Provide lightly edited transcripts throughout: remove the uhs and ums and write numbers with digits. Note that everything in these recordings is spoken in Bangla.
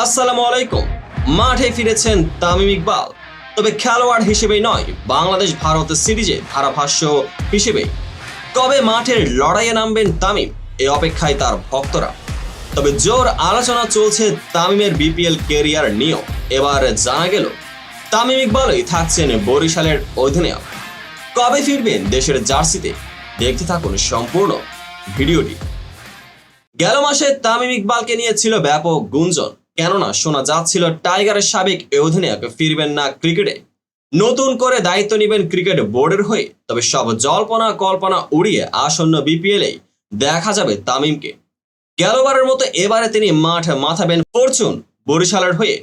আসসালামু আলাইকুম। মাঠে ফিরেছেন তামিম ইকবাল, তবে খেলোয়াড় হিসেবেই নয়, বাংলাদেশ ভারত সিরিজে ধারাভাষ্য হিসেবে। কবে মাঠের লড়াইয়ে নামবেন তামিম, এই অপেক্ষায় তার ভক্তরা। তবে জোর আলোচনা চলছে তামিমের বিপিএল ক্যারিয়ার নিয়েও। এবার জানা গেল তামিম ইকবালই থাকছেন বরিশালের অধিনায়ক। কবে ফিরবেন দেশের জার্সিতে, দেখতে থাকুন সম্পূর্ণ ভিডিওটি। গেল মাসে তামিম ইকবালকে নিয়ে ছিল ব্যাপক গুঞ্জন, কেননা শোনা যাচ্ছিল টাইগারের সাবেক অধিনায়ক ফিরবেন না ক্রিকেটে, নতুন করে দায়িত্ব নেবেন ক্রিকেট বোর্ডের হয়ে। তবে সব জল্পনা কল্পনা উড়িয়ে আসন্ন বিপিএলে দেখা যাবে তামিমকে। গেলবারের মতো এবারে তিনি মাঠ মাথাবেন ফরচুন বরিশালের হয়ে।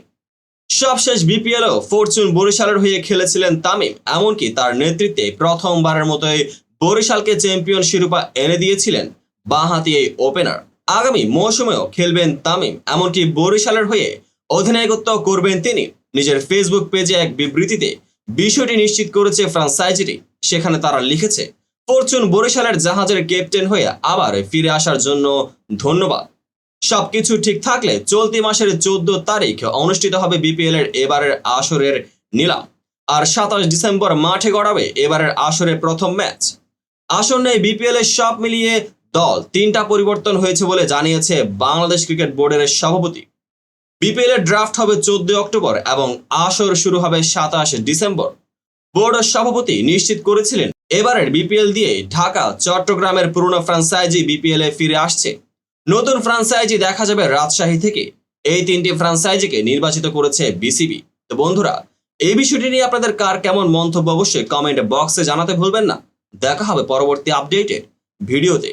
সবশেষ বিপিএলও ফরচুন বরিশালের হয়ে খেলেছিলেন তামিম, এমনকি তার নেতৃত্বে প্রথমবারের মতোই বরিশালকে চ্যাম্পিয়ন শিরোপা এনে দিয়েছিলেন বাঁহাতি এই ওপেনার। আগামী মৌসুমেও খেলবেন তামিম, এমনকি বরিশালের হয়ে অধিনায়কত্ব করবেন তিনি। নিজের ফেসবুক পেজে এক বিবৃতিতে বিষয়টি নিশ্চিত করেছে ফ্র্যাঞ্চাইজিটি। সেখানে তারা লিখেছে, ফরচুন বরিশালের জাহাজের ক্যাপ্টেন হয়ে আবার ফিরে আসার জন্য ধন্যবাদ। সবকিছু ঠিক থাকলে চলতি মাসের 14 তারিখ অনুষ্ঠিত হবে বিপিএল এর এবারের আসরের নিলাম, আর 27 ডিসেম্বর মাঠে গড়াবে এবারের আসরের প্রথম ম্যাচ। আসন্ন এই বিপিএল এর সব মিলিয়ে দল 3টা পরিবর্তন হয়েছে বলে জানিয়েছে বাংলাদেশ ক্রিকেট বোর্ডের সভাপতি। বিপিএল এর ড্রাফট হবে 14 অক্টোবর এবং আসর শুরু হবে 27 ডিসেম্বর। বোর্ড সভাপতি নিশ্চিত করেছিলেন, এবারের বিপিএল দিয়ে ঢাকা চট্টগ্রামের পুরনো ফ্র্যাঞ্চাইজি বিপিএল এ ফিরে আসছে। নতুন ফ্র্যাঞ্চাইজি দেখা যাবে রাজশাহী থেকে। এই 3টি ফ্র্যাঞ্চাইজিকে নির্বাচিত করেছে বিসিবি। তো বন্ধুরা, এই বিষয়টি নিয়ে আপনাদের কার কেমন মন্তব্য অবশ্যই কমেন্ট বক্সে জানাতে ভুলবেন না। দেখা হবে পরবর্তী আপডেটের ভিডিওতে।